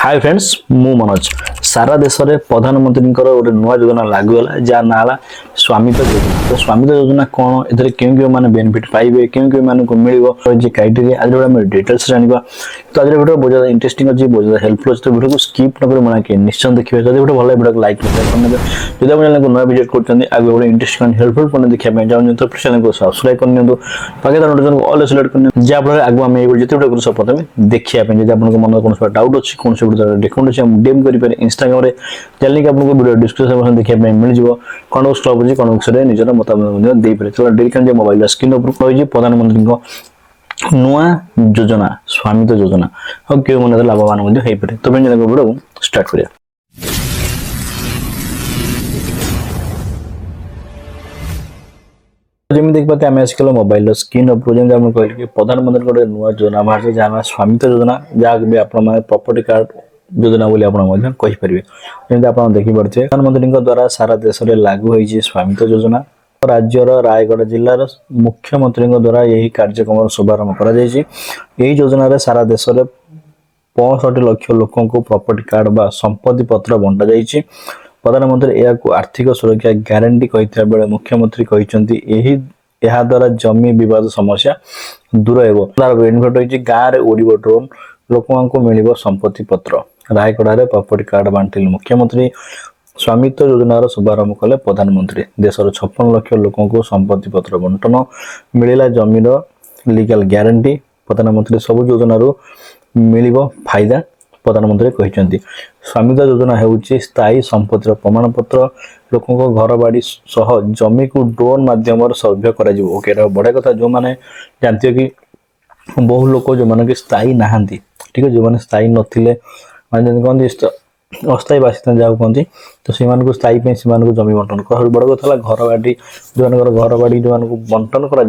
Hi friends मु मनोज सारा देश में प्रधानमंत्री गोटे नुआ योजना लागू है जहाँ ना है स्वामित्व योजना। तो स्वामित्व योजना कौन ए क्यों क्यों मैंने बेनिफिट पाइबे क्यों क्यों मानक मिल क्राइटेरिया आज गोटे डिटेल्स जाना। तो आज वीडियो बहुत ज्यादा इंटरेस्टिंग अच्छी बहुत ज्यादा हेल्पफुल अच्छे। तो वीडियो को स्किप न मना कि निश्चय देखिए जब गोटे भल वीडियो लाइक करने जब आप चैनल को नया विजिट कर आगे गोटे इंटरेस्टिंग हेल्पफुल कंटेंट देखा चाहते तो चैनल को सब्सक्राइब कर पाखे नोटिफिकेशन को ऑल सिलेक्ट कर जहाँफल आगे आम जिते वीडियो सब प्रथम देखिए जब आप मन कौन डाउट अच्छी कौन डिस्काउंट अच्छे डीएम करेंगे इंस्टाग्राम में चैनल की आपको वीडियो डिस्क्रिप्शन देखा मिल जाए कौन बॉक्स क्लब अच्छी कौन बॉक्स में निजर मतामत देपर। चलो डेली मोबाइल स्क्रीन रही प्रधानमंत्री नुआ योजना स्वामित्व योजना और क्यों मन लाभवान हो पाए। तो वीडियो को स्टार्ट करिया। जमी देख पाते आम आजकल मोबाइल स्क्रीन जमी कहले कि प्रधानमंत्री गोटे नुआ योजना बाहर जहाँ स्वामित्व योजना जहाँ भी आप प्रॉपर्टी कार्ड योजना बोली आपरे जमी आप देखिपे प्रधानमंत्री द्वारा सारा देश में लागू हो स्वामित्व योजना। राज्यर रायगढ़ जिलार मुख्यमंत्री द्वारा यही कार्यक्रम शुभारंभ कर योजन सारा देश में 65 लाख लोक प्रॉपर्टी कार्ड बा संपत्ति पत्र बंटा जाइए। प्रधानमंत्री यह आर्थिक सुरक्षा ग्यारंटी कहता बेले मुख्यमंत्री कहते द्वारा जमी विवाद समस्या दूर हो बेनिफिट होती गाँव में उड़ब ड्रोन लोक मिल संपत्ति पत्र। रायगढ़ प्रॉपर्टी कार्ड बांटिले मुख्यमंत्री स्वामित्व योजनार शुभारंभ कले प्रधानमंत्री देशर 56 लाख लोक संपत्ति पत्र बंटन मिलला जमीर लीगल ग्यारंटी प्रधानमंत्री सब योजनार मिल फायदा। प्रधानमंत्री कहते स्वामित्व योजना होउची स्थायी संपत्तिर प्रमाण पत्र लोक घर बाड़ी सह जमी को ड्रोन माध्यम सर्वे कर बड़ा कथा जो मैंने जानते कि बहु लोग जो मैंने स्थायी नहांती ठीक है जो मैंने स्थायी नथिले माने कहते अस्थायी बासिंदा जहाँ कहते तो से स्थायी जमी बंटन बड़ कथा घर बाड़ी जो घर बाड़ी जो बंटन कर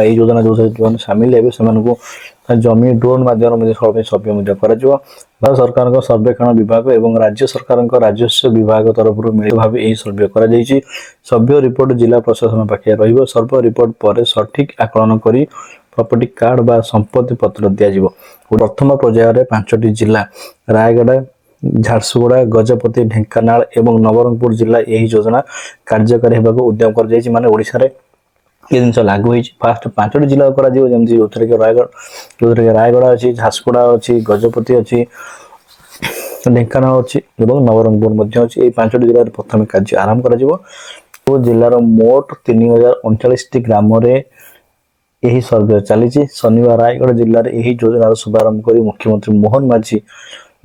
योजना जो सामिल हे से जमी ड्रोन माध्यम सर्वे भारत सरकार सर्वेक्षण विभाग और राज्य सरकार राजस्व विभाग तरफ भाव यही सर्वे कर सभ्य रिपोर्ट जिला प्रशासन पाखे सर्वे रिपोर्ट पर सठिक आकलन कर प्रॉपर्टी कार्ड बा संपत्ति पत्र दिज्व। प्रथम पर्यायर 5टी जिला रायगढ़ झारसुगुड़ा गजपति ढेंकानाल और नवरंगपुर जिला यही योजना कार्यकारी होगा उद्यम कर माने ओडिशा रे ये जिन लागू हो फास्ट 5टी जिला जमी जो रायगढ़ अच्छी झारसुगुड़ा अच्छी गजपति अच्छी ढेंकानाल अच्छी और नवरंगपुर अच्छी ये 5टी जिले प्रथम कार्य आरंभ कर जिलार मोट 3039 ग्राम यही सर्वे चली। शनिवार रायगढ़ जिले यही योजनार शुभारंभ कर मुख्यमंत्री मोहन माझी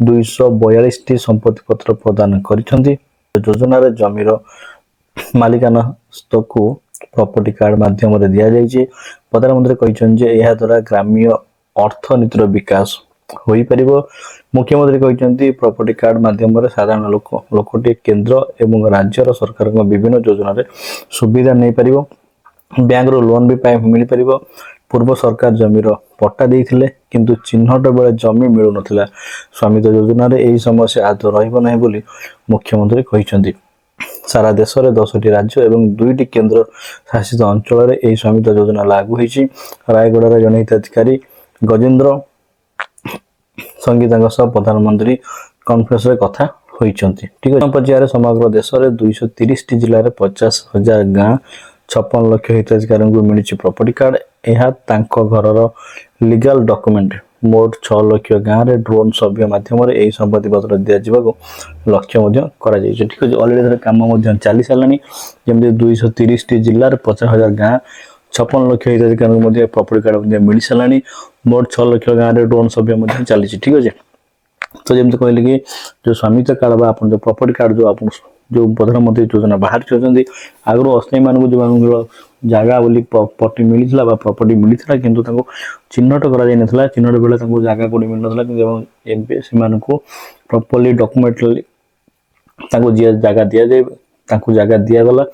242 संपत्ति पत्र प्रदान कर योजनार जमीर मालिकाना को प्रॉपर्टी कार्ड माध्यम दि प्रधानमंत्री कहते यह द्वारा ग्रामीण अर्थनीतिर विकास हो पार। मुख्यमंत्री कहते प्रॉपर्टी कार्ड माध्यम साधारण लोकटी केंद्र और राज्य सरकार विभिन्न योजन सुविधा नहीं पार बैंक लोन भी मिल पार। पूर्व सरकार जमीर पट्टा देइथिले किंतु चिन्हट बेले जमी मिलु नथिला स्वामित्व योजना यही समस्या आदौ रहिबो नहीं बोली मुख्यमंत्री कहते। सारा देश में 10टी राज्य और 2टी केंद्र शासित अंचल में यही स्वामित्व योजना लागू होती। रायगढ़ जन हिताधिकारी गजेंद्र संगीता प्रधानमंत्री कॉन्फ्रेंस रे कथा होइचंती ठीक है। पर्यायर समग्र देश में 230 जिले में 50,000 गाँव 56 लाख हिताधिकारी को मिली प्रॉपर्टी कार्ड यह घर लीगल डॉक्यूमेंट मोट 6 लाख गाँव में ड्रोन सर्वे माध्यम यही संपत्ति पत्र दिज्व लक्ष्य ठीक है। अलरेडी कम चली सारे जमी 230 जिले 50,000 गाँव 56 लाख हिताधिकारी प्रॉपर्टी कार्ड मिल सारे मोट 6 लाख गाँव में ड्रोन सर्वे चली ठीक है। तो जमी कहले कि जो स्वामित्व कार्ड आप जो प्रॉपर्टी कार्ड जो प्रधानमंत्री योजना बाहर चाहते आगु अस्थायी मानक जो जगह बोली पट्टी मिलता प्रॉपर्टी मिलता किंतु चिन्हट कर चिन्हट बेले जगह कौटी मिल ना प्रॉपर्ली डॉक्यूमेंटली जी जगह दि जाए जगह दिगला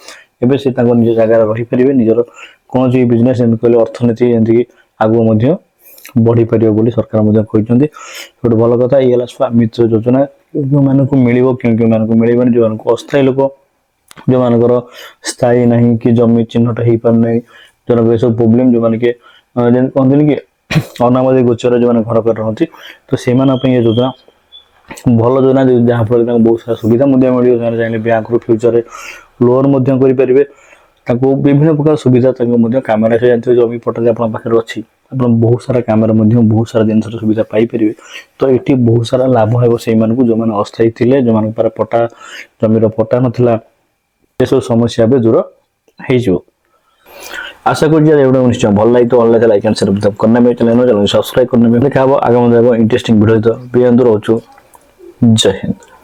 एवं से निज जगह रही पारे निजर कौन बिजनेस कहले अर्थनीति जमीक आगू बढ़ी पार बोली सरकार कहते गोटे भल कथा ये स्वामित्व योजना क्यों मानक मिल क्यों मानक मिलबनी जो अस्थायी लोक जो मानकर स्थायी नहीं कि जमी चिन्हट हो पारना जो सब प्रोब्लेम जो मैंने कहते कि अनामधेय गोचर जो घर पर रहती तो से योजना ଭଲ ଯୋଜନା ଯାହାଫଳରେ ତାଙ୍କୁ ବହୁତ ସାରା ସୁବିଧା ମଧ୍ୟ ମିଳିବ। ସେମାନେ ଚାହିଁଲେ ବ୍ୟାଙ୍କରୁ ଫ୍ୟୁଚରରେ ଲୋନ୍ ମଧ୍ୟ କରିପାରିବେ। ତାଙ୍କୁ ବିଭିନ୍ନ ପ୍ରକାର ସୁବିଧା ତାଙ୍କୁ ମଧ୍ୟ କାମରେ ଆସି ଜାଣିଥିବେ ଜମି ପଟ୍ଟା ଯଦି ଆପଣଙ୍କ ପାଖରେ ଅଛି ଆପଣ ବହୁତ ସାରା କାମରେ ମଧ୍ୟ ବହୁତ ସାରା ଜିନିଷର ସୁବିଧା ପାଇପାରିବେ। ତ ଏଠି ବହୁତ ସାରା ଲାଭ ହେବ ସେଇମାନଙ୍କୁ ଯେଉଁମାନେ ଅସ୍ଥାୟୀ ଥିଲେ, ଯେଉଁମାନଙ୍କର ପଟ୍ଟା ଜମିର ପଟ୍ଟା ନଥିଲା, ଏସବୁ ସମସ୍ୟା ଏବେ ଦୂର ହେଇଯିବ। आशा करूँ एवढं निश्चय भल लगे तो ऑनलाइन लाइक एंड शेयर करना मेरे चैनल सब्सक्राइब करना देखा आगामी इंटरेस्टिंग वीडियो तो रोचु। जय हिंद।